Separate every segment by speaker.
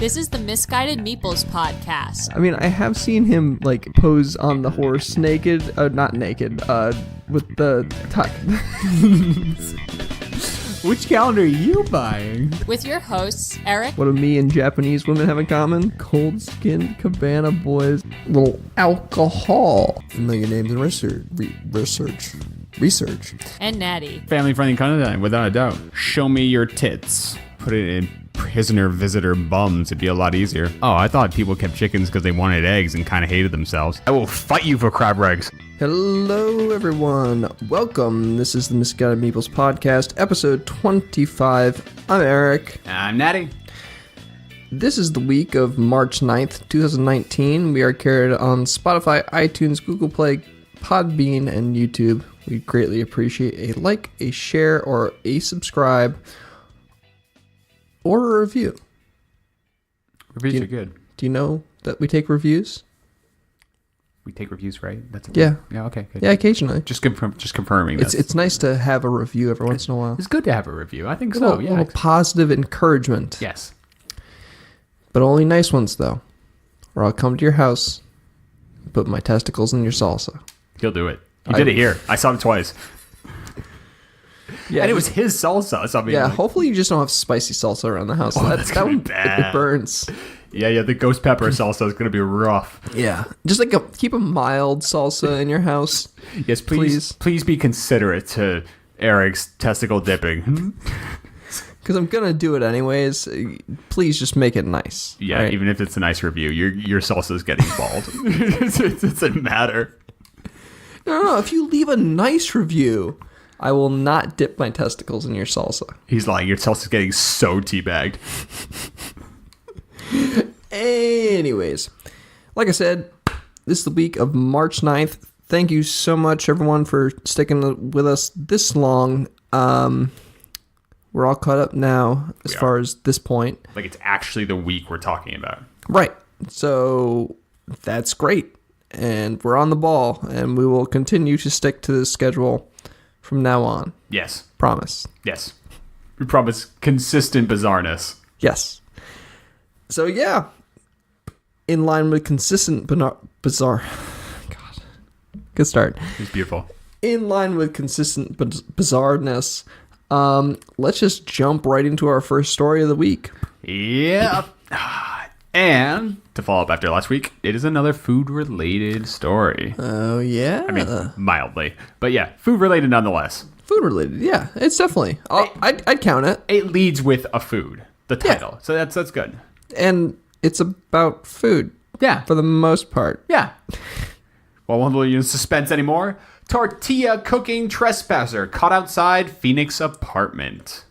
Speaker 1: This is the Misguided Meeples podcast.
Speaker 2: I mean, I have seen him, like, pose on the horse naked. Not naked, with the tuck.
Speaker 3: Which calendar are you buying?
Speaker 1: With your hosts, Eric.
Speaker 2: What do me and Japanese women have in common? Cold-skinned cabana boys. Little alcohol.
Speaker 4: Familiar names and research.
Speaker 1: And Natty.
Speaker 3: Family-friendly content, without a doubt. Show me your tits. Put it in prisoner visitor bums. It'd be a lot easier. Oh, I thought people kept chickens because they wanted eggs and kind of hated themselves. I will fight you for crab eggs.
Speaker 2: Hello, everyone. Welcome. This is the Misguided Meeples podcast, episode 25. I'm Eric.
Speaker 3: I'm Natty.
Speaker 2: This is the week of March 9th, 2019. We are carried on Spotify, iTunes, Google Play, Podbean, and YouTube. We'd greatly appreciate a like, a share, or a subscribe, or a review.
Speaker 3: Reviews are good.
Speaker 2: Do you know that we take reviews?
Speaker 3: We take reviews, right? That's a
Speaker 2: Yeah.
Speaker 3: Yeah. Okay. Good.
Speaker 2: Yeah, occasionally.
Speaker 3: Just confirming.
Speaker 2: It's nice to have a review every once in a while.
Speaker 3: It's good to have a review. I think
Speaker 2: A
Speaker 3: so.
Speaker 2: little,
Speaker 3: Yeah.
Speaker 2: little positive encouragement.
Speaker 3: Yes.
Speaker 2: But only nice ones, though. Or I'll come to your house, put my testicles in your salsa.
Speaker 3: He'll do it. He did it here. I saw him twice.
Speaker 2: Yeah,
Speaker 3: And it was his salsa. So I mean,
Speaker 2: yeah.
Speaker 3: like,
Speaker 2: Hopefully, you just don't have spicy salsa around the house.
Speaker 3: Oh, that's gonna be
Speaker 2: one-
Speaker 3: bad.
Speaker 2: It burns.
Speaker 3: yeah. The ghost pepper salsa is gonna be rough.
Speaker 2: Yeah, just like keep a mild salsa in your house.
Speaker 3: Yes, please be considerate to Eric's testicle dipping.
Speaker 2: Because I'm gonna do it anyways. Please just make it nice.
Speaker 3: Yeah,
Speaker 2: right?
Speaker 3: even if it's a nice review, your salsa is getting bald. It doesn't matter.
Speaker 2: No. If you leave a nice review, I will not dip my testicles in your salsa.
Speaker 3: He's lying. Your salsa's getting so teabagged.
Speaker 2: Anyways, like I said, this is the week of March 9th. Thank you so much, everyone, for sticking with us this long. We're all caught up now as far as this point.
Speaker 3: Like it's actually the week we're talking about.
Speaker 2: Right. So that's great. And we're on the ball, and we will continue to stick to this schedule from now on.
Speaker 3: Yes.
Speaker 2: Promise.
Speaker 3: Yes. We promise consistent bizarreness.
Speaker 2: Yes. So, yeah. In line with consistent bizarre. God. Good start.
Speaker 3: It's beautiful.
Speaker 2: In line with consistent bizarreness, let's just jump right into our first story of the week.
Speaker 3: Yeah. And to follow up after last week, it is another food-related story.
Speaker 2: Oh, yeah?
Speaker 3: I mean, mildly. But yeah, food-related nonetheless.
Speaker 2: Food related, yeah. It's definitely. I'd count it.
Speaker 3: It leads with a food, the title. So that's good.
Speaker 2: And it's about food.
Speaker 3: Yeah.
Speaker 2: For the most part.
Speaker 3: Yeah. Well, won't leave you in suspense anymore. Tortilla cooking trespasser caught outside Phoenix apartment.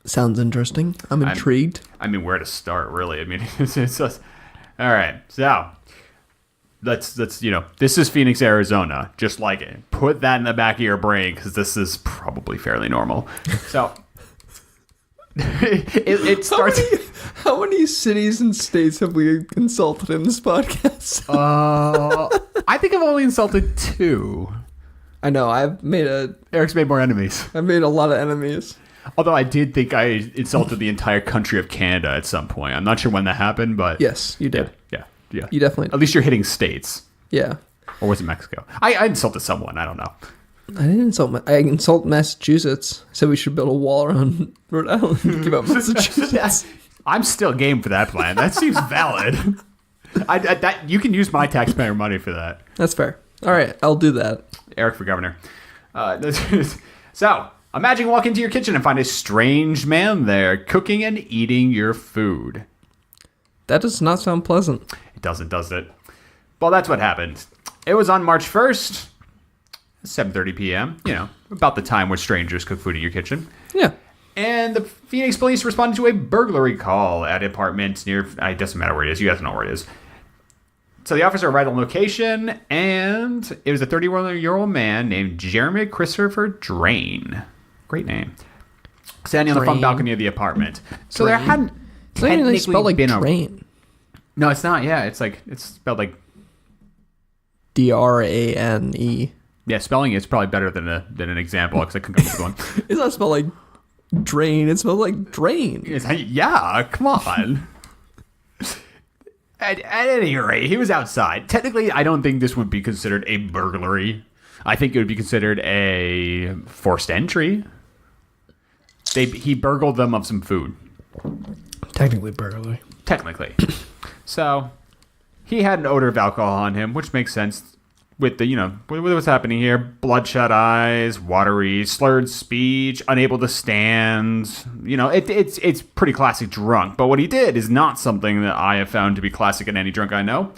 Speaker 2: Sounds interesting. I'm intrigued.
Speaker 3: I mean, where to start, really? I mean, it's just... All right. So, let's this is Phoenix, Arizona. Just like it. Put that in the back of your brain because this is probably fairly normal. So, it starts...
Speaker 2: How many cities and states have we insulted in this podcast?
Speaker 3: I think I've only insulted 2.
Speaker 2: I know.
Speaker 3: Eric's made more enemies.
Speaker 2: I've made a lot of enemies.
Speaker 3: Although I did think I insulted the entire country of Canada at some point. I'm not sure when that happened, but...
Speaker 2: Yes, you did.
Speaker 3: Yeah.
Speaker 2: You definitely...
Speaker 3: At least you're hitting states.
Speaker 2: Yeah.
Speaker 3: Or was it Mexico? I insulted someone. I don't know.
Speaker 2: I didn't insult... I insult Massachusetts. I said we should build a wall around Rhode Island to keep out Massachusetts.
Speaker 3: I'm still game for that plan. That seems valid. You can use my taxpayer money for that.
Speaker 2: That's fair. All right, I'll do that.
Speaker 3: Eric for governor. So, imagine you walk into your kitchen and find a strange man there cooking and eating your food.
Speaker 2: That does not sound pleasant.
Speaker 3: It doesn't, does it? Well, that's what happened. It was on March 1st, 7:30 p.m., about the time where strangers cook food in your kitchen.
Speaker 2: Yeah.
Speaker 3: And the Phoenix police responded to a burglary call at an apartment near... It doesn't matter where it is. You guys know where it is. So the officer arrived on location, and it was a 31-year-old man named Jeremy Christopher Drain. Great name. Standing on the front balcony of the apartment. So there hadn't
Speaker 2: It's not even
Speaker 3: technically
Speaker 2: spelled like
Speaker 3: been
Speaker 2: drain.
Speaker 3: No, it's not. Yeah, it's spelled like...
Speaker 2: D-R-A-N-E.
Speaker 3: Yeah, spelling is probably better than an example because I couldn't come up with one.
Speaker 2: It's not spelled like Drain. It smells like drain.
Speaker 3: Yeah, come on. At any rate, he was outside. Technically, I don't think this would be considered a burglary. I think it would be considered a forced entry. He burgled them of some food.
Speaker 2: Technically burglary.
Speaker 3: Technically. So, he had an odor of alcohol on him, which makes sense with the, with what's happening here. Bloodshot eyes, watery, slurred speech, unable to stand. It's pretty classic drunk. But what he did is not something that I have found to be classic in any drunk I know.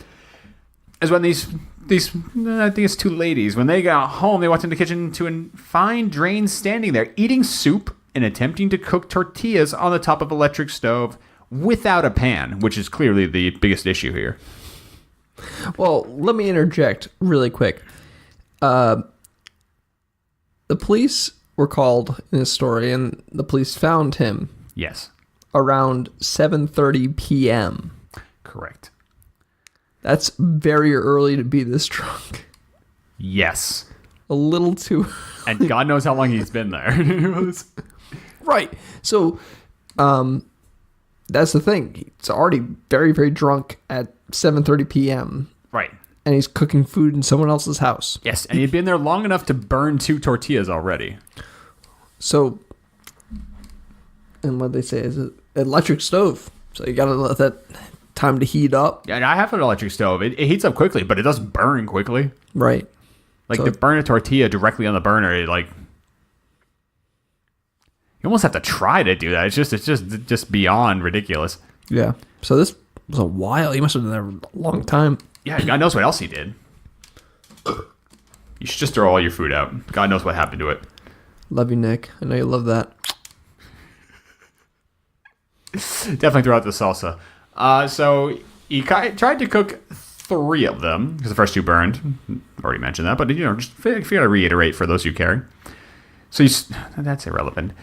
Speaker 3: Is when these I think it's two ladies, when they got home, they walked into the kitchen to find Drain standing there eating soup and attempting to cook tortillas on the top of an electric stove without a pan, which is clearly the biggest issue here.
Speaker 2: Well, let me interject really quick. The police were called in this story, and the police found him
Speaker 3: Yes.
Speaker 2: around 7:30 p.m.
Speaker 3: Correct.
Speaker 2: That's very early to be this drunk.
Speaker 3: Yes.
Speaker 2: A little too...
Speaker 3: And God knows how long he's been there.
Speaker 2: Right. So, that's the thing. He's already very, very drunk at 7:30 p.m.
Speaker 3: Right.
Speaker 2: And he's cooking food in someone else's house.
Speaker 3: Yes, and he'd been there long enough to burn 2 tortillas already.
Speaker 2: So, and what they say is an electric stove. So you gotta let that time to heat up.
Speaker 3: Yeah, and I have an electric stove. It heats up quickly, but it doesn't burn quickly.
Speaker 2: Right.
Speaker 3: Like,
Speaker 2: So-
Speaker 3: to burn a tortilla directly on the burner, you almost have to try to do that. It's just beyond ridiculous.
Speaker 2: Yeah. So this was a while. He must have been there a long time.
Speaker 3: Yeah, God knows what else he did. You should just throw all your food out. God knows what happened to it.
Speaker 2: Love you, Nick. I know you love that.
Speaker 3: Definitely throw out the salsa. So he tried to cook 3 of them because the first 2 burned. Already mentioned that, but just if you gotta reiterate for those who care. So that's irrelevant.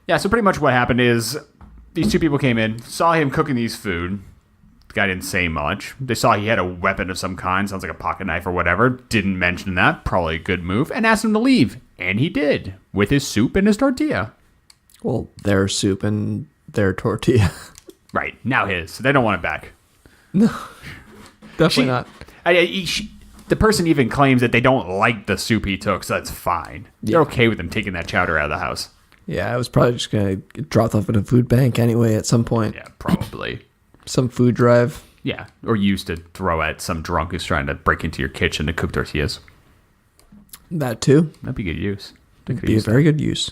Speaker 3: Yeah. So pretty much what happened is these 2 people came in, saw him cooking these food. The guy didn't say much. They saw he had a weapon of some kind, sounds like a pocket knife or whatever. Didn't mention that. Probably a good move. And asked him to leave, and he did with his soup and his tortilla.
Speaker 2: Well, their soup and their tortilla.
Speaker 3: Right now his. So they don't want it back.
Speaker 2: Definitely not.
Speaker 3: The person even claims that they don't like the soup he took, so that's fine. They're okay with him taking that chowder out of the house.
Speaker 2: Yeah, I was probably just going to get dropped off at a food bank anyway at some point.
Speaker 3: Yeah, probably.
Speaker 2: Some food drive.
Speaker 3: Yeah, or used to throw at some drunk who's trying to break into your kitchen to cook tortillas.
Speaker 2: That too.
Speaker 3: That'd be good use. They could've
Speaker 2: Be a
Speaker 3: used
Speaker 2: very good use.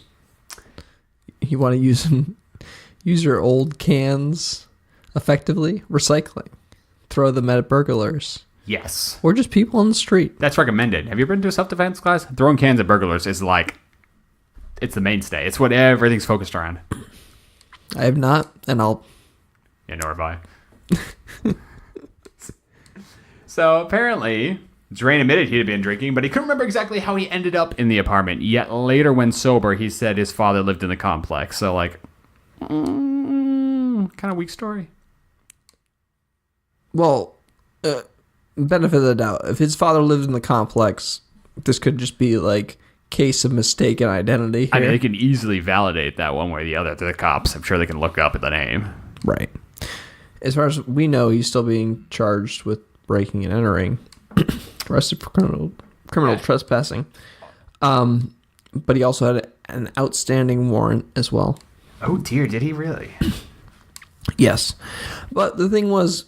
Speaker 2: You want to use your old cans effectively? Recycling. Throw them at burglars.
Speaker 3: Yes.
Speaker 2: Or just people on the street.
Speaker 3: That's recommended. Have you ever been to a self-defense class? Throwing cans at burglars is it's the mainstay. It's what everything's focused around.
Speaker 2: I have not, and I'll...
Speaker 3: Yeah, nor have I. So apparently, Drain admitted he had been drinking, but he couldn't remember exactly how he ended up in the apartment. Yet later, when sober, he said his father lived in the complex. So, kind of weak story.
Speaker 2: Well, benefit of the doubt. If his father lived in the complex, this could just be case of mistaken identity here.
Speaker 3: I mean, they can easily validate that one way or the other to the cops. I'm sure they can look up at the name.
Speaker 2: Right. As far as we know, he's still being charged with breaking and entering, arrested for criminal trespassing. But he also had an outstanding warrant as well.
Speaker 3: Oh dear, did he really?
Speaker 2: Yes, but the thing was,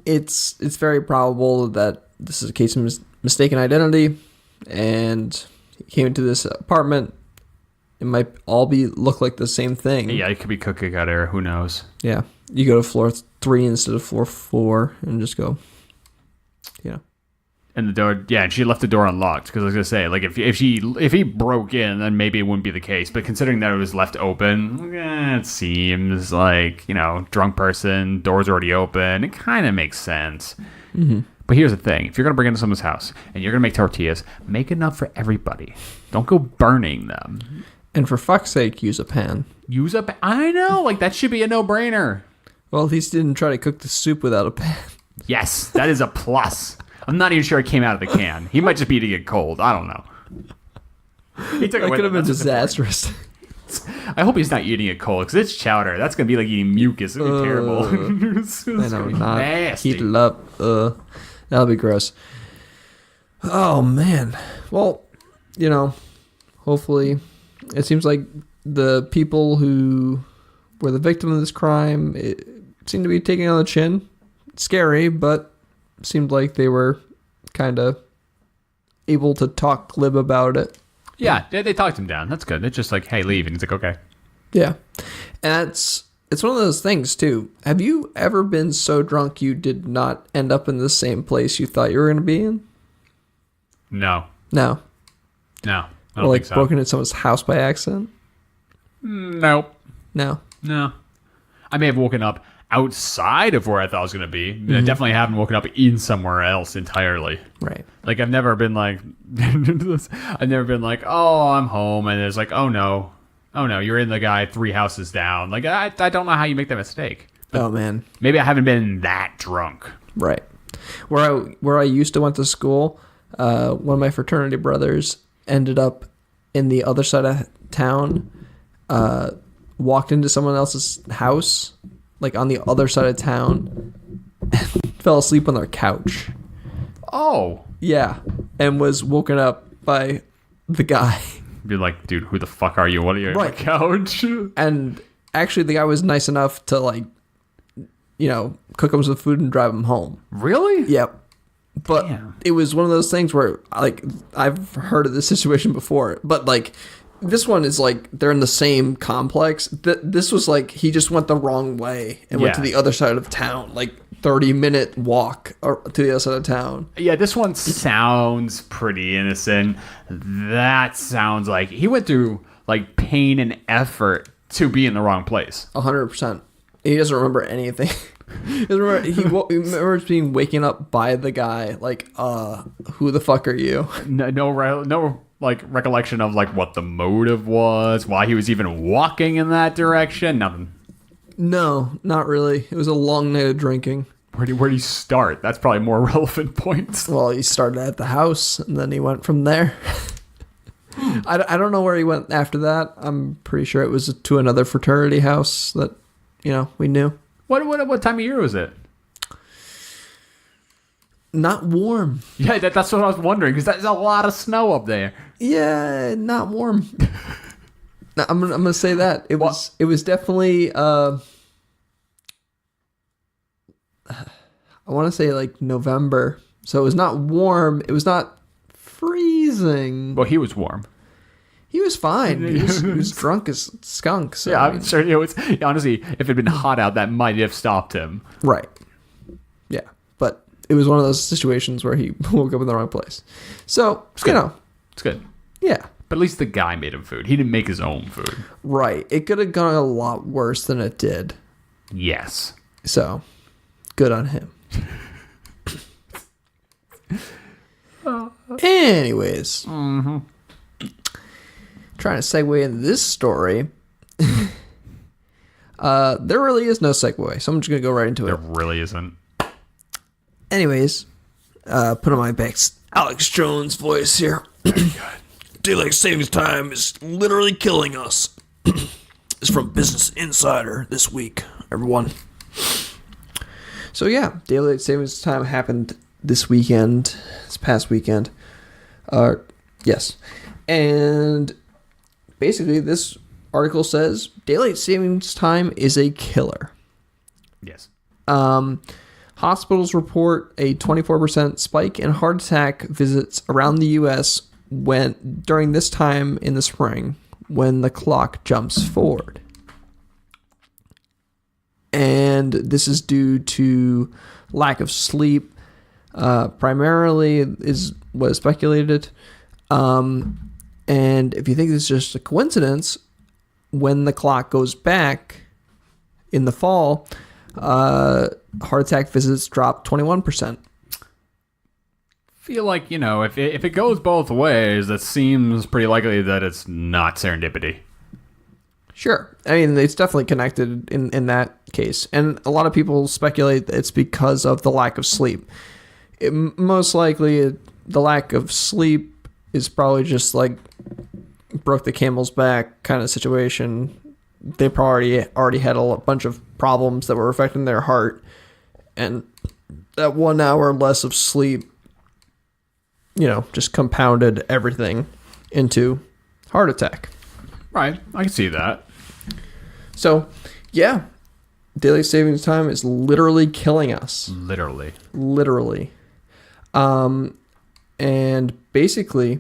Speaker 2: it's very probable that this is a case of mistaken identity, and he came into this apartment. It might all look like the same thing.
Speaker 3: Yeah, it could be cookie cutter. Who knows?
Speaker 2: Yeah, you go to floor 3 instead of floor 4, and just go. Yeah.
Speaker 3: And the door, yeah, and she left the door unlocked because I was gonna say, if he broke in, then maybe it wouldn't be the case. But considering that it was left open, it seems like drunk person, door's already open. It kind of makes sense. Mm-hmm. But here's the thing: if you're gonna break into someone's house and you're gonna make tortillas, make enough for everybody. Don't go burning them.
Speaker 2: And for fuck's sake, use a pan.
Speaker 3: Use up. I know, that should be a no-brainer.
Speaker 2: Well, at least he didn't try to cook the soup without a pan.
Speaker 3: Yes, that is a plus. I'm not even sure it came out of the can. He might just be eating it cold. I don't know. He took it
Speaker 2: That
Speaker 3: with
Speaker 2: could have
Speaker 3: him.
Speaker 2: been
Speaker 3: That's
Speaker 2: disastrous.
Speaker 3: I hope he's not eating it cold because it's chowder. That's gonna be like eating mucus. It'd be terrible. It's
Speaker 2: I know,
Speaker 3: gonna be
Speaker 2: not
Speaker 3: nasty.
Speaker 2: heat it up. That'll be gross. Oh man. Well, hopefully, it seems like the people who were the victim of this crime seem to be taking it on the chin. Scary, but seemed like they were kind of able to talk glib about it.
Speaker 3: Yeah, they talked him down. That's good. It's just like, hey, leave, and he's like, okay.
Speaker 2: Yeah, and it's one of those things too. Have you ever been so drunk you did not end up in the same place you thought you were going to be in?
Speaker 3: No,
Speaker 2: No.
Speaker 3: I
Speaker 2: Or
Speaker 3: don't
Speaker 2: like
Speaker 3: think so.
Speaker 2: broken into someone's house by accident?
Speaker 3: Nope.
Speaker 2: No.
Speaker 3: No. I may have woken up outside of where I thought I was going to be. I definitely haven't woken up in somewhere else entirely.
Speaker 2: Right.
Speaker 3: Like, I've never been like, oh, I'm home. And it's like, oh no, you're in the guy 3 houses down. Like, I don't know how you make that mistake.
Speaker 2: Oh man.
Speaker 3: Maybe I haven't been that drunk.
Speaker 2: Right. Where I used to went to school, one of my fraternity brothers ended up in the other side of town, walked into someone else's house, like on the other side of town, and fell asleep on their couch.
Speaker 3: Oh.
Speaker 2: Yeah. And was woken up by the guy.
Speaker 3: Be like, dude, who the fuck are you? What are you on
Speaker 2: Right.
Speaker 3: the couch?
Speaker 2: And actually the guy was nice enough to cook him some food and drive him home.
Speaker 3: Really?
Speaker 2: Yep. But
Speaker 3: Damn.
Speaker 2: it was one of those things where, like, I've heard of this situation before, but, like, this one is, like, they're in the same complex. This was, like, he just went the wrong way and went to
Speaker 3: Yeah.
Speaker 2: the other side of town, like, 30-minute walk to the other side of town.
Speaker 3: Yeah, this one sounds pretty innocent. That sounds like he went through, like, pain and effort to be in the wrong place.
Speaker 2: 100%. He doesn't remember anything. He remembers being waking up by the guy, like, who the fuck are you?
Speaker 3: No, like, recollection of, like, what the motive was, why he was even walking in that direction. Nothing.
Speaker 2: No, not really. It was a long night of drinking.
Speaker 3: Where do you start? That's probably more relevant points.
Speaker 2: Well, he started at the house, and then he went from there. I don't know where he went after that. I'm pretty sure it was to another fraternity house that, we knew.
Speaker 3: What time of year was it?
Speaker 2: Not warm.
Speaker 3: Yeah, that's what I was wondering, because there's a lot of snow up there.
Speaker 2: Yeah, not warm. No, I'm gonna say that it was definitely. I want to say like November, so it was not warm. It was not freezing.
Speaker 3: Well, he was warm.
Speaker 2: He was fine. He was drunk as skunk. So,
Speaker 3: Yeah,
Speaker 2: I
Speaker 3: I'm
Speaker 2: mean,
Speaker 3: sure. It's honestly, if it had been hot out, that might have stopped him.
Speaker 2: right. Yeah, but it was one of those situations where he woke up in the wrong place. So
Speaker 3: It's good.
Speaker 2: yeah,
Speaker 3: But at least the guy made him food. He didn't make his own food.
Speaker 2: right. It could have gone a lot worse than it did.
Speaker 3: Yes.
Speaker 2: So, good on him. Anyways, trying to segue into this story. There really is no segue, so I'm just gonna go right into
Speaker 3: There
Speaker 2: it.
Speaker 3: really isn't.
Speaker 2: Anyways, put on my Alex Jones voice here.
Speaker 4: Daylight savings time is literally killing us. It's from Business Insider this week, everyone.
Speaker 2: So yeah, daylight savings time happened this past weekend. Yes, and basically this article says daylight savings time is a killer.
Speaker 3: Yes.
Speaker 2: Hospitals report a 24% spike in heart attack visits around the U.S. during this time in the spring when the clock jumps forward. And this is due to lack of sleep, primarily is what is speculated. And if you think this is just a coincidence, when the clock goes back in the fall, heart attack visits drop 21%.
Speaker 3: Feel like, if it goes both ways, that seems pretty likely that it's not serendipity.
Speaker 2: Sure. I mean, it's definitely connected in that case. And a lot of people speculate that it's because of the lack of sleep. Most likely, the lack of sleep is probably just like broke the camel's back kind of situation. They probably already had a bunch of problems that were affecting their heart, and that 1 hour less of sleep, just compounded everything into heart attack.
Speaker 3: Right, I can see that.
Speaker 2: So, yeah, daylight savings time is literally killing us. Literally. And basically,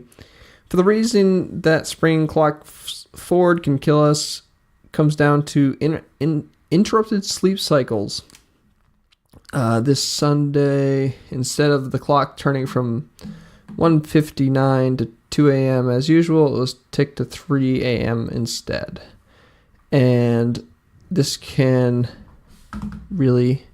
Speaker 2: for the reason that spring clock forward can kill us comes down to interrupted sleep cycles. This Sunday, instead of the clock turning from 1:59 to 2 a.m. as usual, it was ticked to 3 a.m. instead. And this can really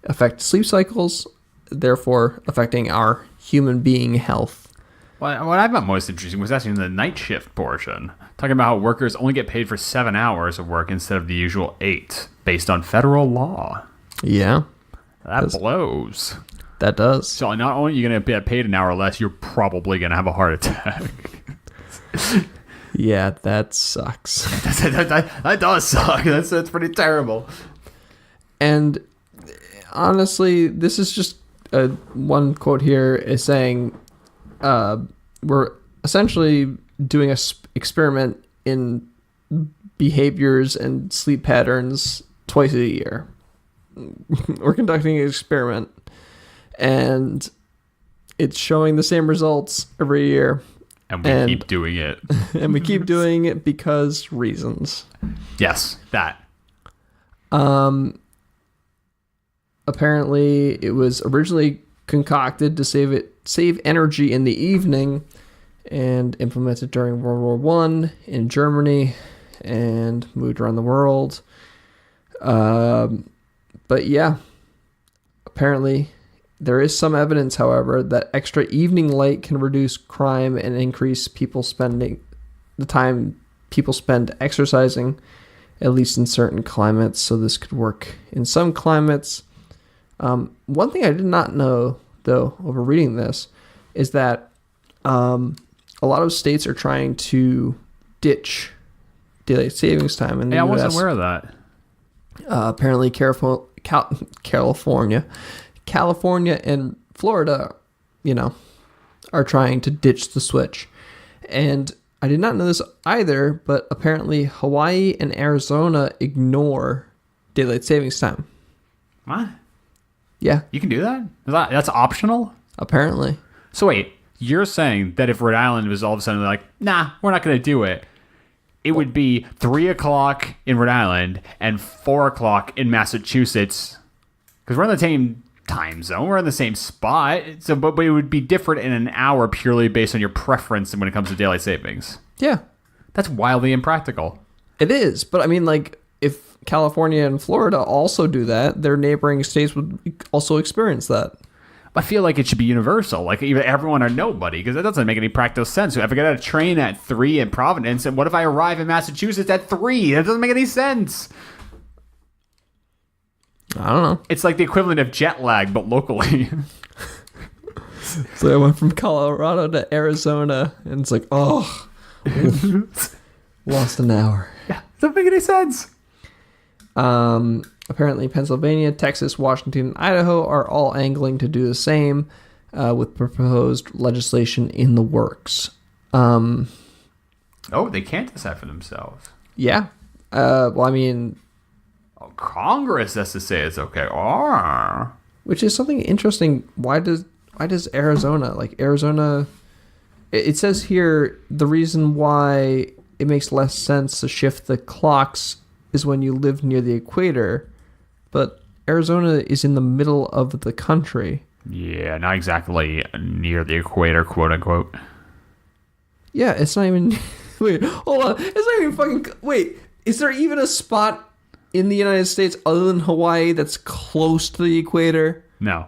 Speaker 2: affect sleep cycles, therefore affecting our human being health.
Speaker 3: What I found most interesting was actually in the night shift portion, talking about how workers only get paid for 7 hours of work instead of the usual 8, based on federal law.
Speaker 2: Yeah.
Speaker 3: That blows.
Speaker 2: That does.
Speaker 3: So not only are you going to get paid an hour less, you're probably going to have a heart attack.
Speaker 2: Yeah, that sucks.
Speaker 3: that does suck. That's pretty terrible.
Speaker 2: And honestly, this is just one quote here is saying we're essentially doing an experiment in behaviors and sleep patterns twice a year. We're conducting an experiment, and it's showing the same results every year.
Speaker 3: And we keep doing it.
Speaker 2: And we keep doing it because reasons.
Speaker 3: Yes, that.
Speaker 2: Apparently, it was originally concocted to save energy in the evening, and implemented during World War I in Germany, and moved around the world. But yeah, apparently there is some evidence, however, that extra evening light can reduce crime and increase the time people spend exercising, at least in certain climates. So this could work in some climates. One thing I did not know, though, over reading this, is that a lot of states are trying to ditch daylight savings time in the US.
Speaker 3: I wasn't aware of that.
Speaker 2: Apparently, California and Florida, are trying to ditch the switch. And I did not know this either, but apparently Hawaii and Arizona ignore daylight savings time.
Speaker 3: What?
Speaker 2: Yeah.
Speaker 3: You can do that? That's optional?
Speaker 2: Apparently.
Speaker 3: So wait, you're saying that if Rhode Island was all of a sudden like, nah, we're not going to do it, it would be 3 o'clock in Rhode Island and 4 o'clock in Massachusetts, because we're in the same time zone, we're in the same spot. So, but it would be different in an hour purely based on your preference when it comes to daylight savings.
Speaker 2: Yeah.
Speaker 3: That's wildly impractical.
Speaker 2: It is, but I mean, like, if California and Florida also do that, their neighboring states would also experience that.
Speaker 3: I feel like it should be universal, like either everyone or nobody, because that doesn't make any practical sense. So if I get a train at 3 in Providence, and what if I arrive in Massachusetts at 3? That doesn't make any sense.
Speaker 2: I don't know.
Speaker 3: It's like the equivalent of jet lag, but locally.
Speaker 2: So I went from Colorado to Arizona, and it's like, oh, lost an hour.
Speaker 3: Yeah, doesn't make any sense.
Speaker 2: Apparently, Pennsylvania, Texas, Washington, and Idaho are all angling to do the same, with proposed legislation in the works.
Speaker 3: Oh, they can't decide for themselves.
Speaker 2: Yeah. Well, I mean,
Speaker 3: Congress has to say it's okay. Oh.
Speaker 2: Which is something interesting. Why does Arizona, it says here the reason why it makes less sense to shift the clocks is when you live near the equator, but Arizona is in the middle of the country.
Speaker 3: Yeah, not exactly near the equator, quote unquote.
Speaker 2: Yeah, it's not even. Wait, hold on. It's not even fucking. Wait, is there even a spot in the United States other than Hawaii that's close to the equator?
Speaker 3: No.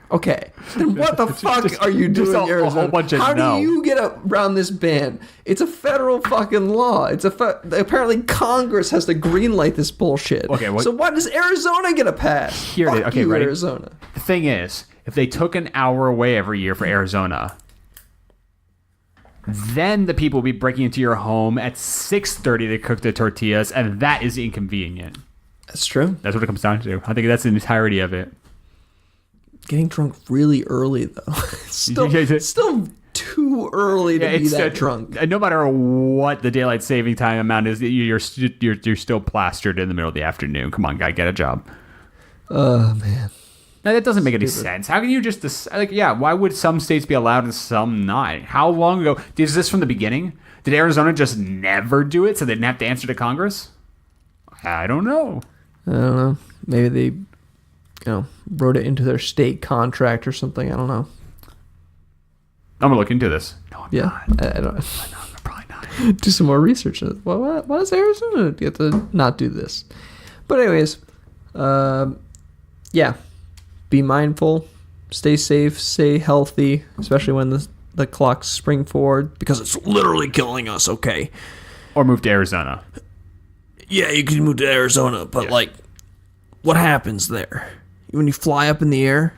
Speaker 2: Okay, then what the fuck are you doing, Arizona?
Speaker 3: A whole bunch of
Speaker 2: How
Speaker 3: no.
Speaker 2: do you get around this ban? It's a federal fucking law. Apparently Congress has to greenlight this bullshit.
Speaker 3: Okay,
Speaker 2: so why does Arizona get a pass?
Speaker 3: Here it is. Okay, ready?
Speaker 2: Arizona.
Speaker 3: The thing is, if they took an hour away every year for Arizona, Then the people will be breaking into your home at 6:30 to cook the tortillas, and that is inconvenient.
Speaker 2: That's true.
Speaker 3: That's what it comes down to. I think that's the entirety of it.
Speaker 2: Getting drunk really early though. still too early to be that drunk.
Speaker 3: No matter what the daylight saving time amount is, you're still plastered in the middle of the afternoon. Come on, guy, get a job.
Speaker 2: Oh man.
Speaker 3: Now, that doesn't make any sense. How can you just why would some states be allowed and some not? How long ago? Is this from the beginning? Did Arizona just never do it so they didn't have to answer to Congress? I don't know.
Speaker 2: Maybe they, wrote it into their state contract or something. I don't know.
Speaker 3: I'm gonna look into this. No, I'm not.
Speaker 2: I don't.
Speaker 3: I'm probably not.
Speaker 2: Do some more research. Well, why does Arizona get to not do this? But anyways, yeah. Be mindful, stay safe, stay healthy, especially when the clocks spring forward,
Speaker 4: Because it's literally killing us, okay?
Speaker 3: Or move to Arizona.
Speaker 4: Yeah, you can move to Arizona, but, what happens there? When you fly up in the air,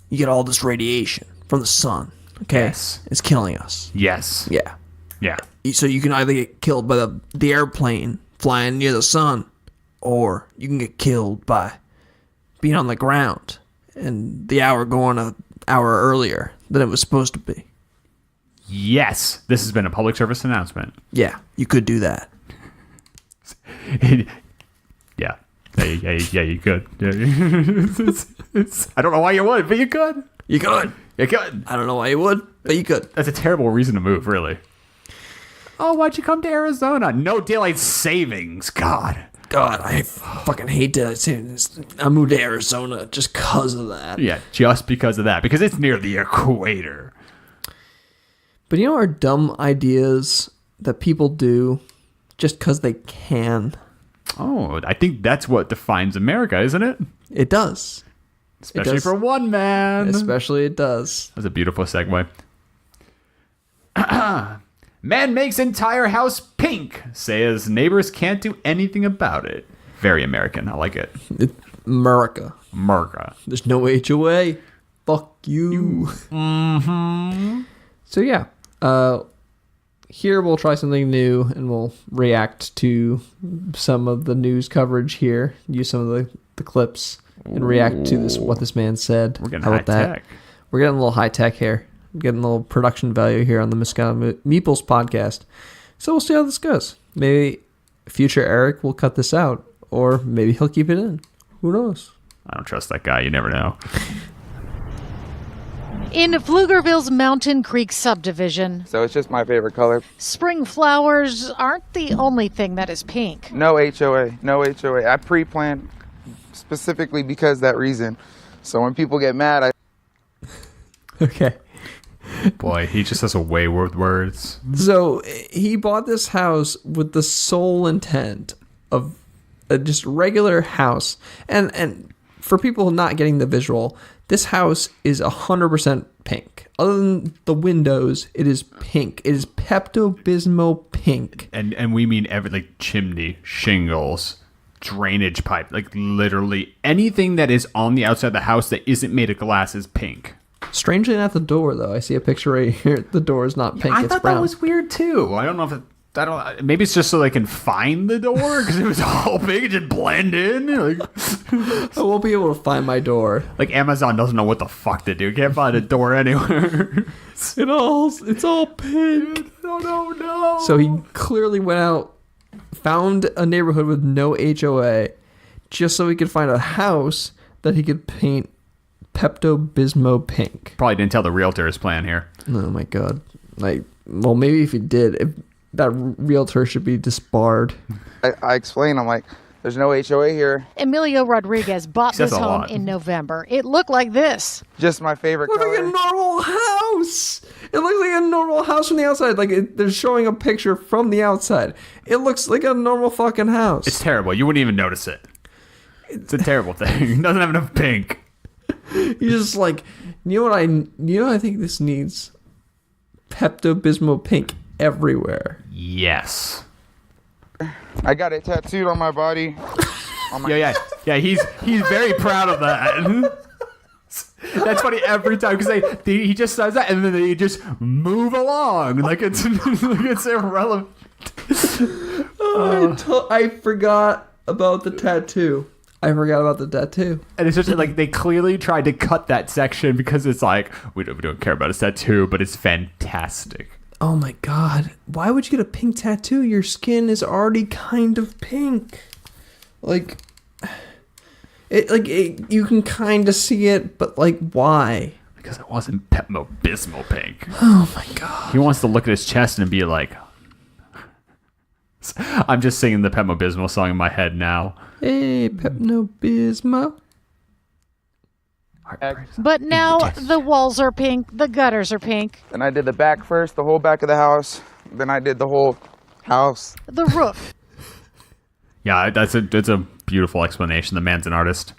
Speaker 4: you get all this radiation from the sun, okay?
Speaker 3: Yes.
Speaker 4: It's killing us.
Speaker 3: Yes.
Speaker 4: Yeah.
Speaker 3: Yeah.
Speaker 4: So you can either get killed by the airplane flying near the sun, or you can get killed by being on the ground and the hour going an hour earlier than it was supposed to be.
Speaker 3: Yes. This has been a public service announcement.
Speaker 4: Yeah, you could do that.
Speaker 3: Yeah. Yeah, you could. I don't know why you would, but you could.
Speaker 4: You could.
Speaker 3: You could.
Speaker 4: I don't know why you would, but you could.
Speaker 3: That's a terrible reason to move, really. Oh, why'd you come to Arizona? No daylight savings. God,
Speaker 4: I fucking hate to say this. I moved to Arizona just because of that.
Speaker 3: Yeah, just because of that. Because it's near the equator.
Speaker 2: but our dumb ideas that people do just because they can.
Speaker 3: Oh, I think that's what defines America, isn't it?
Speaker 2: It does.
Speaker 3: Especially for one man.
Speaker 2: Especially it does.
Speaker 3: That's a beautiful segue. Man makes entire house pink. Says neighbors can't do anything about it. Very American. I like it.
Speaker 2: America.
Speaker 3: America.
Speaker 2: There's no HOA. Fuck you.
Speaker 3: Mm-hmm.
Speaker 2: So yeah. Here we'll try something new and we'll react to some of the news coverage here. Use some of the clips and react to what this man said.
Speaker 3: We're getting
Speaker 2: How about
Speaker 3: high
Speaker 2: that?
Speaker 3: tech.
Speaker 2: We're getting a little high tech here. We're getting a little production value here on the Misguided Meeples podcast. So we'll see how this goes. Maybe future Eric will cut this out, or maybe he'll keep it in. Who knows?
Speaker 3: I don't trust that guy. You never know.
Speaker 5: In Pflugerville's Mountain Creek subdivision,
Speaker 6: So it's just my favorite color.
Speaker 5: spring flowers aren't the only thing that is pink.
Speaker 6: No HOA, no HOA. I pre-planned specifically because that reason. So when people get mad,
Speaker 2: Okay.
Speaker 3: Boy, he just has a way with words.
Speaker 2: So he bought this house with the sole intent of a just regular house. And for people not getting the visual, this house is 100% pink. Other than the windows, it is pink. It is Pepto-Bismol pink.
Speaker 3: And we mean like chimney, shingles, drainage pipe, like literally anything that is on the outside of the house that isn't made of glass is pink.
Speaker 2: Strangely not the door, though. I see a picture right here. The door is not pink.
Speaker 3: I
Speaker 2: It's
Speaker 3: thought
Speaker 2: brown.
Speaker 3: that was weird too. I don't know if maybe it's just so they can find the door because it was all big and just blend in.
Speaker 2: I won't be able to find my door.
Speaker 3: Like Amazon doesn't know what the fuck to do. Can't find a door anywhere.
Speaker 2: It's all pink.
Speaker 3: No.
Speaker 2: So he clearly went out, found a neighborhood with no HOA, just so he could find a house that he could paint Pepto-Bismol pink.
Speaker 3: Probably didn't tell the realtor his plan here.
Speaker 2: Oh my god! Well, maybe if he did, that realtor should be disbarred.
Speaker 6: I explain, I'm like, there's no HOA here.
Speaker 5: Emilio Rodriguez bought
Speaker 3: Says
Speaker 5: this
Speaker 3: a
Speaker 5: home
Speaker 3: lot.
Speaker 5: in November. It looked like this.
Speaker 6: Just my favorite
Speaker 2: Looks like a
Speaker 6: color.
Speaker 2: normal house. It looks like a normal house from the outside. They're showing a picture from the outside. It looks like a normal fucking house.
Speaker 3: It's terrible. You wouldn't even notice it. It's a terrible thing. It doesn't have enough pink.
Speaker 2: You're just like, I think this needs Pepto-Bismol pink everywhere.
Speaker 3: Yes.
Speaker 6: I got it tattooed on my body.
Speaker 3: Yeah. He's very proud of that. That's funny every time because he just says that and then they just move along like it's like it's irrelevant.
Speaker 2: I forgot about the tattoo. And
Speaker 3: it's just like they clearly tried to cut that section because it's like we don't care about his tattoo, but it's fantastic.
Speaker 2: Oh my god. Why would you get a pink tattoo? Your skin is already kind of pink. Like you can kind of see it, but like why?
Speaker 3: Because it wasn't Pepto-Bismol pink.
Speaker 2: Oh my god.
Speaker 3: He wants to look at his chest and be like, I'm just singing the Pepto-Bismol song in my head now.
Speaker 2: Hey, Pepto-Bismol.
Speaker 5: But now the walls are pink, the gutters are pink,
Speaker 6: Then I did the back first, the whole back of the house. Then I did the whole house.
Speaker 5: the roof.
Speaker 3: Yeah, that's a beautiful explanation. The man's an artist.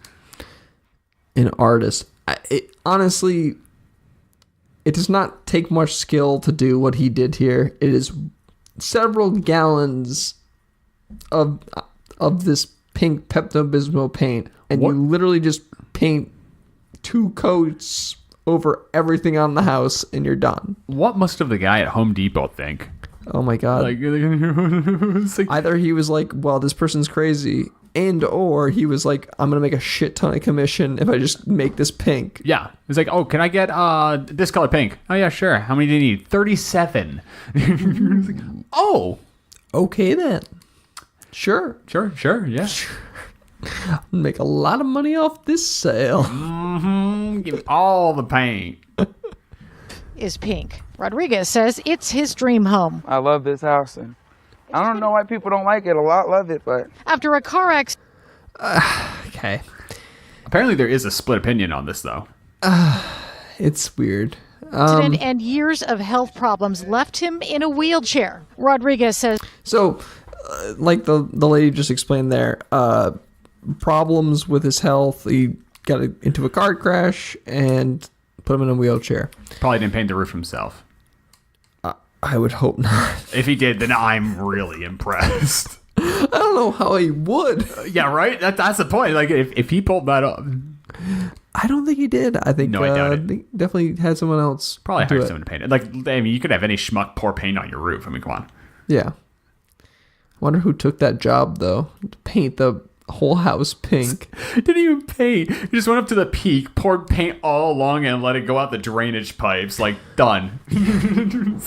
Speaker 2: An artist. Honestly, it does not take much skill to do what he did here. It is several gallons of this pink Pepto-Bismol paint, and
Speaker 3: What?
Speaker 2: you literally just paint 2 coats over everything on the house, and you're done.
Speaker 3: What must have the guy at Home Depot think?
Speaker 2: Oh my god.
Speaker 3: It's like,
Speaker 2: Either he was like, well, this person's crazy, and or he was like, I'm gonna make a shit ton of commission if I just make this pink.
Speaker 3: yeah. It's like, oh, can I get this color pink? Oh yeah, sure. How many do you need? 37. It's like, oh,
Speaker 2: Okay then. Sure.
Speaker 3: sure, yeah.
Speaker 2: Make a lot of money off this sale.
Speaker 3: Give me all the paint.
Speaker 5: Is pink. Rodriguez says it's his dream home.
Speaker 6: I love this house, and I don't know why people don't like it. A lot love it, but
Speaker 5: After a car accident
Speaker 2: Okay.
Speaker 3: Apparently, there is a split opinion on this, though.
Speaker 2: It's weird.
Speaker 5: and years of health problems left him in a wheelchair. Rodriguez says
Speaker 2: So, like the lady just explained there, problems with his health. He got into a car crash and put him in a wheelchair.
Speaker 3: Probably didn't paint the roof himself.
Speaker 2: I would hope not.
Speaker 3: If he did, then I'm really impressed.
Speaker 2: I don't know how he would.
Speaker 3: Yeah, right? That's the point. Like, if he pulled that up,
Speaker 2: I don't think he did. I think
Speaker 3: No, I doubt it.
Speaker 2: they definitely had someone else
Speaker 3: probably
Speaker 2: do
Speaker 3: hired
Speaker 2: it.
Speaker 3: someone to paint it. Like, I mean, you could have any schmuck pour paint on your roof. I mean, come on.
Speaker 2: Yeah. Wonder who took that job though, to paint the whole house pink.
Speaker 3: Didn't even paint. He just went up to the peak, poured paint all along, and let it go out the drainage pipes. Like, done.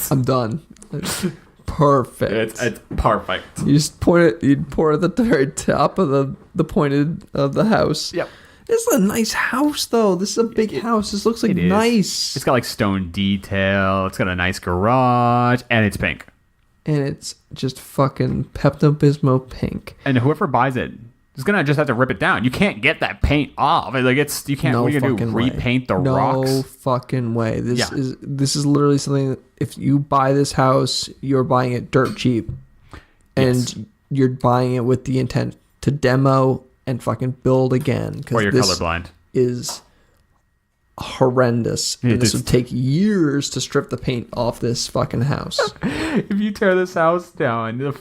Speaker 2: I'm done. It's perfect.
Speaker 3: It's perfect.
Speaker 2: You just pour it. You'd pour it at the very top of the pointed of the house.
Speaker 3: Yep.
Speaker 2: This is a nice house, though. This is a big house. This looks like
Speaker 3: It is.
Speaker 2: nice,
Speaker 3: It's got like stone detail. It's got a nice garage, and it's pink.
Speaker 2: and it's just fucking Pepto-Bismol pink.
Speaker 3: And whoever buys it is gonna just have to rip it down. You can't get that paint off. Like you can't.
Speaker 2: No
Speaker 3: What are you gonna do?
Speaker 2: fucking way.
Speaker 3: Repaint the
Speaker 2: no
Speaker 3: rocks?
Speaker 2: fucking way. This
Speaker 3: Yeah.
Speaker 2: is literally something that if you buy this house, you're buying it dirt cheap, and
Speaker 3: Yes.
Speaker 2: you're buying it with the intent to demo and fucking build again.
Speaker 3: Or you're
Speaker 2: this
Speaker 3: colorblind.
Speaker 2: is horrendous. And
Speaker 3: It
Speaker 2: this
Speaker 3: is.
Speaker 2: would take years to strip the paint off this fucking house.
Speaker 3: If you tear this house down, there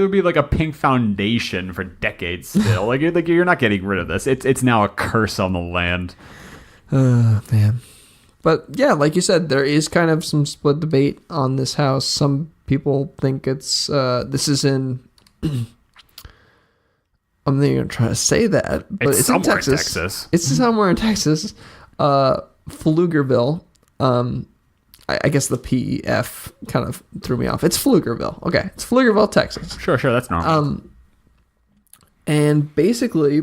Speaker 3: would be like a pink foundation for decades still. like you're not getting rid of this. It's now a curse on the land.
Speaker 2: Man. But yeah, like you said, there is kind of some split debate on this house. Some people think it's this is in I'm not even gonna try to say that, but
Speaker 3: It's
Speaker 2: it's in
Speaker 3: somewhere in
Speaker 2: Texas.
Speaker 3: Texas.
Speaker 2: It's somewhere in Texas. Pflugerville. I guess the PEF kind of threw me off. It's Pflugerville. Okay, it's Pflugerville, Texas.
Speaker 3: Sure, that's normal.
Speaker 2: And basically,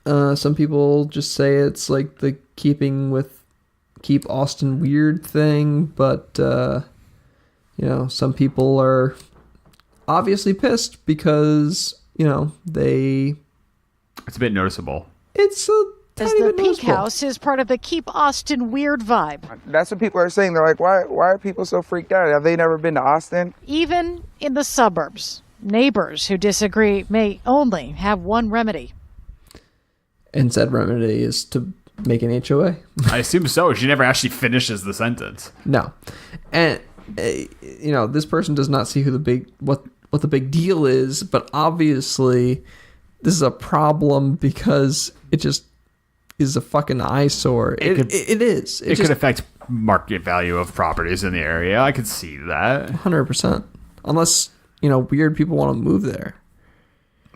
Speaker 2: some people just say it's like the keep Austin weird thing, but some people are obviously pissed because
Speaker 3: It's a bit noticeable.
Speaker 2: it's a
Speaker 5: says
Speaker 2: tiny
Speaker 5: the
Speaker 2: bit
Speaker 5: pink
Speaker 2: noticeable.
Speaker 5: house is part of the Keep Austin Weird vibe.
Speaker 6: that's what people are saying. They're like, why are people so freaked out? Have they never been to Austin?
Speaker 5: Even in the suburbs, neighbors who disagree may only have one remedy.
Speaker 2: And said remedy is to make an HOA.
Speaker 3: I assume so. She never actually finishes the sentence.
Speaker 2: No, and this person does not see who what the big deal is, but obviously this is a problem because is a fucking eyesore. It is.
Speaker 3: It could affect market value of properties in the area. I could see that.
Speaker 2: 100%. Unless, weird people want to move there.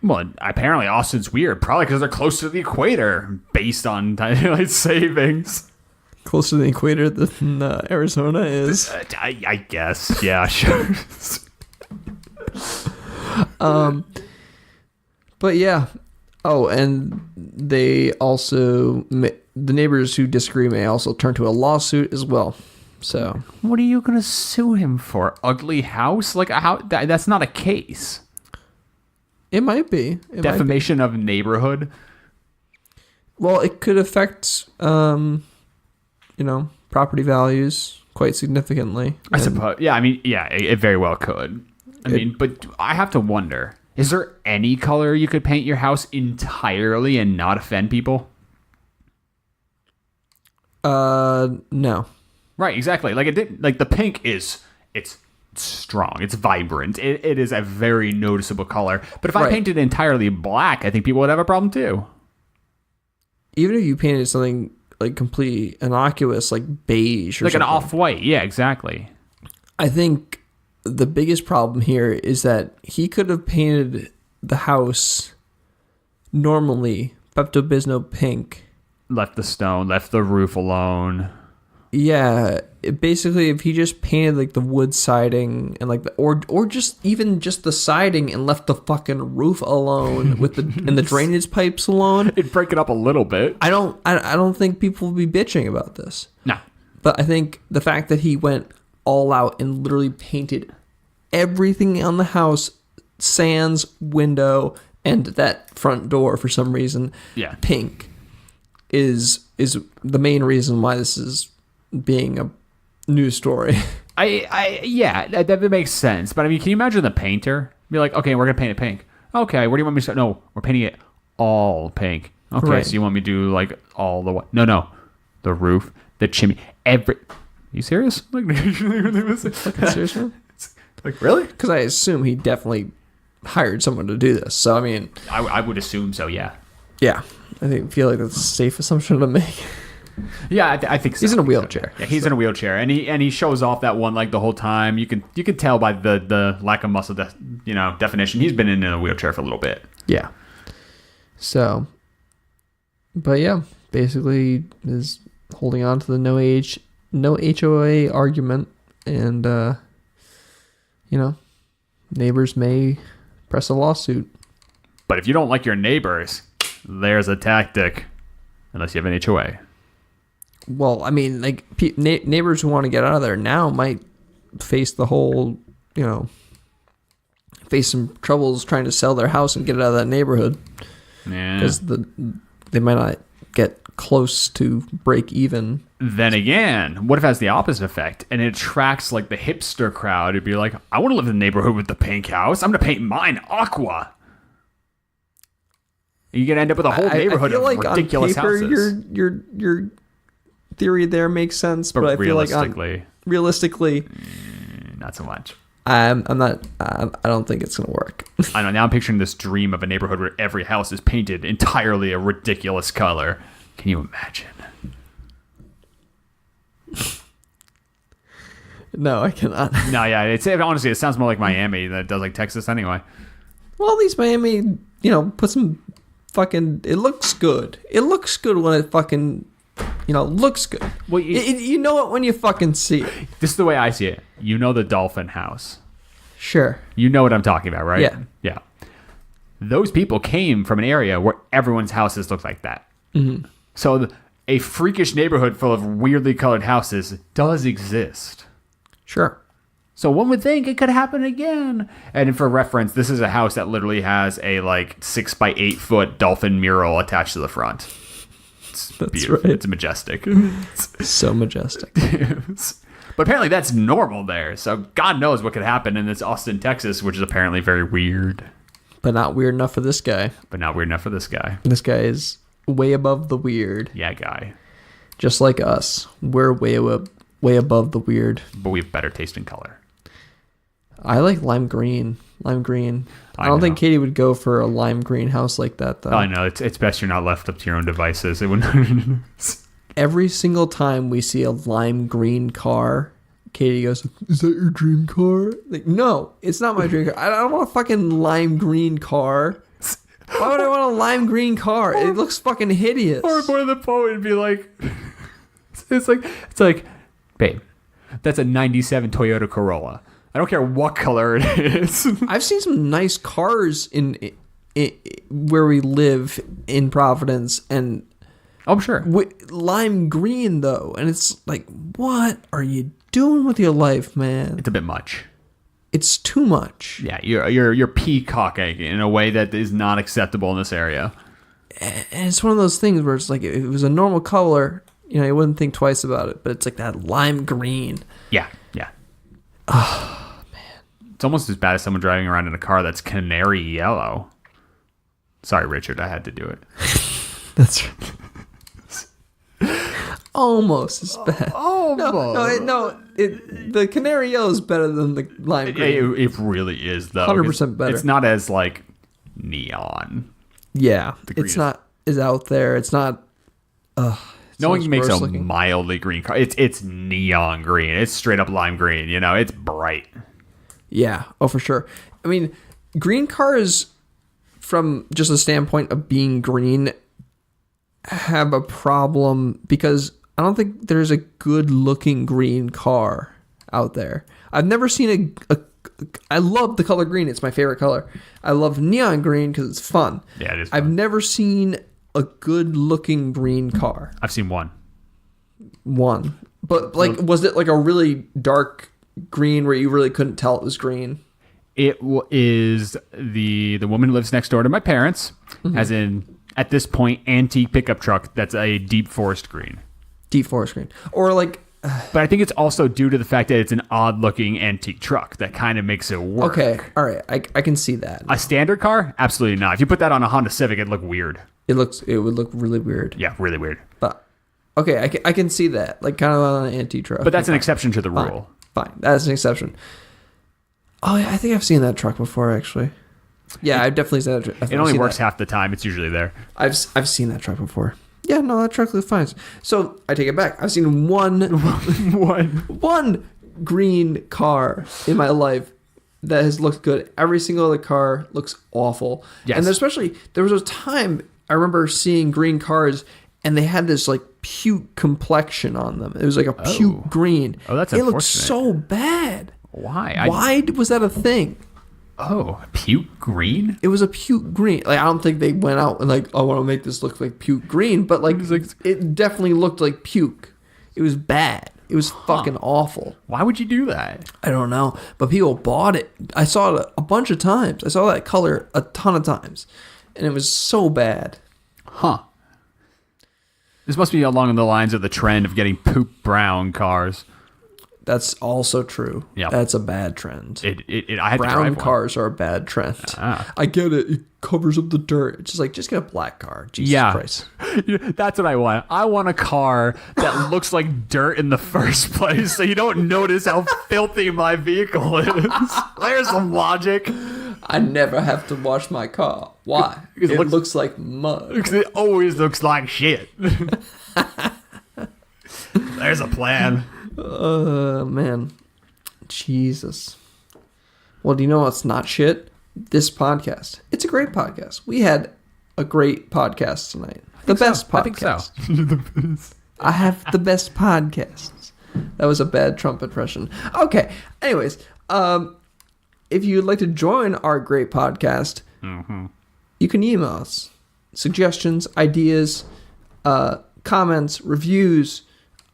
Speaker 3: Well, apparently Austin's weird, probably because they're close to the equator, based on daylight savings.
Speaker 2: Closer to the equator than Arizona is.
Speaker 3: I guess. Yeah, sure.
Speaker 2: But yeah. Oh, and they also, the neighbors who disagree may also turn to a lawsuit as well. So,
Speaker 3: What are you going to sue him for? Ugly house? Like, how? That's not a case.
Speaker 2: it might be.
Speaker 3: Defamation of neighborhood?
Speaker 2: Well, it could affect, property values quite significantly.
Speaker 3: I suppose. Yeah, I mean, yeah, it very well could. But I have to wonder, is there any color you could paint your house entirely and not offend people?
Speaker 2: No.
Speaker 3: Right, exactly. Like the pink it's strong, it's vibrant. It is a very noticeable color. But if I
Speaker 2: Right.
Speaker 3: painted it entirely black, I think people would have a problem too.
Speaker 2: Even if you painted something like completely innocuous, like beige or
Speaker 3: Like an
Speaker 2: something.
Speaker 3: off-white. Yeah, exactly.
Speaker 2: I think the biggest problem here is that he could have painted the house normally Pepto-Bismol pink.
Speaker 3: Left the stone, left the roof alone.
Speaker 2: Yeah, basically, if he just painted like the wood siding and like or just even just the siding and left the fucking roof alone with the drainage pipes alone,
Speaker 3: It'd break it up a little bit.
Speaker 2: I don't think people would be bitching about this.
Speaker 3: No.
Speaker 2: But I think the fact that he went all out and literally painted everything on the house, sans, window, and that front door for some reason,
Speaker 3: Yeah.
Speaker 2: pink, is the main reason why this is being a news story.
Speaker 3: Yeah, that makes sense. But I mean, can you imagine the painter be like, okay, we're gonna paint it pink. Okay, where do you want me to start? No, we're painting it all pink. Okay,
Speaker 2: Right.
Speaker 3: so you want me to do like all the white? No, the roof, the chimney, every. You serious? Like,
Speaker 2: Seriously?
Speaker 3: like really?
Speaker 2: Because I assume he definitely hired someone to do this. So I mean,
Speaker 3: I would assume so. Yeah.
Speaker 2: yeah, I feel like that's a safe assumption to make.
Speaker 3: Yeah, I think so.
Speaker 2: He's in a wheelchair.
Speaker 3: Yeah, he's in a wheelchair, and he shows off that one leg the whole time. You can tell by the lack of muscle, definition. He's been in a wheelchair for a little bit.
Speaker 2: Yeah. So, but yeah, basically is holding on to the no HOA argument, and neighbors may press a lawsuit.
Speaker 3: But if you don't like your neighbors, there's a tactic. Unless you have an HOA.
Speaker 2: Well, I mean, like neighbors who want to get out of there now might face the whole, face some troubles trying to sell their house and get out of that neighborhood
Speaker 3: Yeah.
Speaker 2: because they might not get close to break even.
Speaker 3: Then again, what if it has the opposite effect and it attracts like the hipster crowd? It'd be like, I want to live in the neighborhood with the pink house. I'm going to paint mine aqua. You're going to end up with a whole neighborhood
Speaker 2: I feel
Speaker 3: of
Speaker 2: like
Speaker 3: ridiculous
Speaker 2: on paper,
Speaker 3: houses.
Speaker 2: Your theory there makes sense, but I feel like realistically,
Speaker 3: not so much.
Speaker 2: I'm not. I don't think it's gonna work.
Speaker 3: I know. Now I'm picturing this dream of a neighborhood where every house is painted entirely a ridiculous color. Can you imagine?
Speaker 2: No, I cannot.
Speaker 3: No, yeah. Honestly, it sounds more like Miami than it does like Texas anyway.
Speaker 2: Well, at least Miami, put some fucking. It looks good. It looks good when it fucking, looks good.
Speaker 3: Well,
Speaker 2: You know it when you fucking see it.
Speaker 3: this is the way I see it. You know the Dolphin House.
Speaker 2: Sure.
Speaker 3: You know what I'm talking about, right?
Speaker 2: Yeah.
Speaker 3: Yeah. Those people came from an area where everyone's houses look like that. Mm-hmm. So a freakish neighborhood full of weirdly colored houses does exist.
Speaker 2: Sure.
Speaker 3: So one would think it could happen again. And for reference, this is a house that literally has a 6 by 8 foot dolphin mural attached to the front. It's
Speaker 2: That's
Speaker 3: beautiful.
Speaker 2: right.
Speaker 3: It's majestic.
Speaker 2: So majestic.
Speaker 3: But apparently that's normal there. So God knows what could happen in this Austin, Texas, which is apparently very weird.
Speaker 2: But not weird enough for this guy.
Speaker 3: But not weird enough for this guy.
Speaker 2: This guy is way above the weird.
Speaker 3: Yeah, guy.
Speaker 2: Just like us. We're way above the weird.
Speaker 3: But we have better taste in color.
Speaker 2: I like lime green. Lime green. I
Speaker 3: I
Speaker 2: don't
Speaker 3: know.
Speaker 2: think Katie would go for a lime green house like that, though.
Speaker 3: I know it's best you're not left up to your own devices. It wouldn't.
Speaker 2: Every single time we see a lime green car, Katie goes, "Is that your dream car?" Like, no, it's not my dream car. I don't want a fucking lime green car. Why would I want a lime green car? It looks fucking hideous.
Speaker 3: Or more the poet would be like, it's like, babe, that's a '97 Toyota Corolla. I don't care what color it is.
Speaker 2: I've seen some nice cars in where we live in Providence, and
Speaker 3: I'm sure.
Speaker 2: lime green though, and it's like, what are you doing with your life, man?
Speaker 3: It's a bit much.
Speaker 2: It's too much.
Speaker 3: Yeah, you're peacocking in a way that is not acceptable in this area.
Speaker 2: And it's one of those things where it's like, if it was a normal color, you know, you wouldn't think twice about it. But it's like that lime green.
Speaker 3: Yeah. Oh man, it's almost as bad as someone driving around in a car that's canary yellow. Sorry, Richard, I had to do it.
Speaker 2: That's almost as bad. The canary yellow is better than the lime green.
Speaker 3: It really is though.
Speaker 2: 100% better.
Speaker 3: It's not as like neon.
Speaker 2: Yeah,
Speaker 3: green
Speaker 2: it's
Speaker 3: is-
Speaker 2: not as out there. It's not.
Speaker 3: No one makes a
Speaker 2: gross looking.
Speaker 3: mildly green car. It's neon green. It's straight up lime green. You know, it's bright.
Speaker 2: Yeah, oh for sure. I mean, green cars, from just a standpoint of being green, have a problem because I don't think there's a good looking green car out there. I've never seen I love the color green. It's my favorite color. I love neon green because it's fun.
Speaker 3: Yeah, it is
Speaker 2: I've
Speaker 3: fun.
Speaker 2: never seen a good looking green car.
Speaker 3: I've seen one.
Speaker 2: One. But like, was it like a really dark green where you really couldn't tell it was green?
Speaker 3: It is the woman who lives next door to my parents, has an, at this point, antique pickup truck that's a deep forest green.
Speaker 2: Deep forest green. Or like,
Speaker 3: But I think it's also due to the fact that it's an odd-looking antique truck that kind of makes it work.
Speaker 2: okay, all right, I can see that.
Speaker 3: A standard car? Absolutely not. If you put that on a Honda Civic, it'd look weird.
Speaker 2: It would look really weird.
Speaker 3: Yeah, really weird.
Speaker 2: But okay, I can see that, like kind of on an antique truck.
Speaker 3: But that's an exception to the
Speaker 2: Fine.
Speaker 3: rule.
Speaker 2: Fine, that's an exception. Oh yeah, I think I've seen that truck before actually. Yeah, I've definitely seen that.
Speaker 3: It only works half the time. It's usually there.
Speaker 2: I've seen that truck before. Yeah, no, that truck looks fine. So I take it back. I've seen one green car in my life that has looked good. Every single other car looks awful.
Speaker 3: Yes.
Speaker 2: And especially, there was a time I remember seeing green cars and they had this like puke complexion on them. It was like a puke green.
Speaker 3: Oh, that's
Speaker 2: It looked
Speaker 3: unfortunate.
Speaker 2: so bad.
Speaker 3: Why?
Speaker 2: Why was that a thing?
Speaker 3: Puke green?
Speaker 2: It was a puke green. Like, I don't think they went out and like, I want to make this look like puke green, but like, it definitely looked like puke. It was bad. It was fucking awful.
Speaker 3: Why would you do that?
Speaker 2: I don't know, but people bought it. I saw it a bunch of times. I saw that color a ton of times, and it was so bad.
Speaker 3: Huh. This must be along the lines of the trend of getting poop brown cars.
Speaker 2: That's also true.
Speaker 3: Yep.
Speaker 2: That's a bad trend.
Speaker 3: I had to
Speaker 2: Brown
Speaker 3: drive one.
Speaker 2: cars are a bad trend.
Speaker 3: Ah.
Speaker 2: I get it. It covers up the dirt. It's just like, just get a black car. Jesus
Speaker 3: Yeah.
Speaker 2: Christ.
Speaker 3: That's what I want. I want a car that looks like dirt in the first place so you don't notice how filthy my vehicle is. There's some logic.
Speaker 2: I never have to wash my car. Why?
Speaker 3: Because
Speaker 2: It
Speaker 3: it
Speaker 2: looks like mud.
Speaker 3: Because it always looks like shit. There's a plan.
Speaker 2: Man. Jesus. Well, do you know what's not shit? This podcast. It's a great podcast. We had a great podcast tonight. The best podcast.
Speaker 3: I think so.
Speaker 2: I have the best podcasts. That was a bad Trump impression. Okay. Anyways, if you'd like to join our great podcast, you can email us suggestions, ideas, comments, reviews.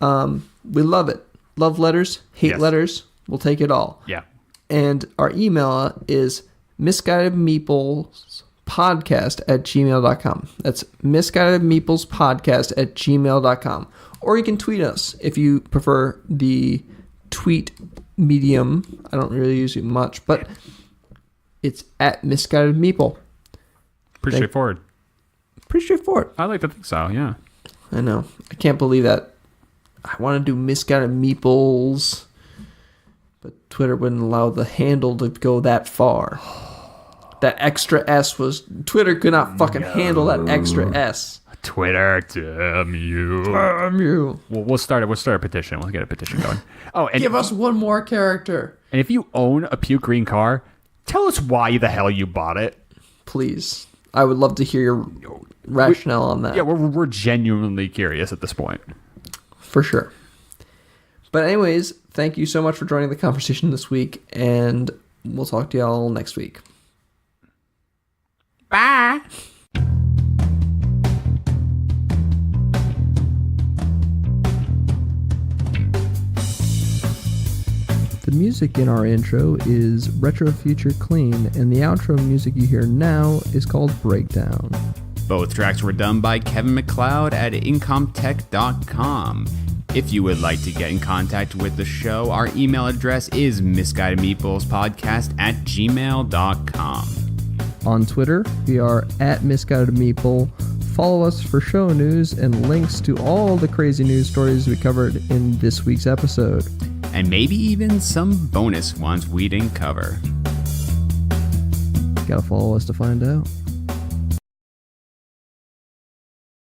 Speaker 2: We love it. Love letters, hate
Speaker 3: Yes.
Speaker 2: letters. We'll take it all.
Speaker 3: Yeah.
Speaker 2: And our email is misguidedmeeplespodcast@gmail.com. That's misguidedmeeplespodcast@gmail.com. Or you can tweet us if you prefer the tweet medium. I don't really use it much, but it's at misguidedmeeple.
Speaker 3: Pretty straightforward.
Speaker 2: Pretty straightforward.
Speaker 3: I like to think so, yeah.
Speaker 2: I know. I can't believe that. I want to do misguided meeples, But Twitter wouldn't allow the handle to go that far. That extra S was... Twitter could not fucking handle that extra S.
Speaker 3: Twitter, damn you.
Speaker 2: Damn you.
Speaker 3: We'll start a petition. We'll get a petition going. Oh, and
Speaker 2: Give us one more character.
Speaker 3: And if you own a puke green car, tell us why the hell you bought it.
Speaker 2: Please. I would love to hear your rationale on that.
Speaker 3: Yeah, we're genuinely curious at this point.
Speaker 2: For sure. But anyways, thank you so much for joining the conversation this week, and we'll talk to y'all next week.
Speaker 3: Bye.
Speaker 2: The music in our intro is Retro Future Clean, and the outro music you hear now is called Breakdown.
Speaker 3: Both tracks were done by Kevin MacLeod at Incomtech.com. If you would like to get in contact with the show, our email address is misguidedmeeplespodcast@gmail.com.
Speaker 2: On Twitter, we are at MisguidedMeeple. Follow us for show news and links to all the crazy news stories we covered in this week's episode.
Speaker 3: And maybe even some bonus ones we didn't cover.
Speaker 2: Gotta follow us to find out.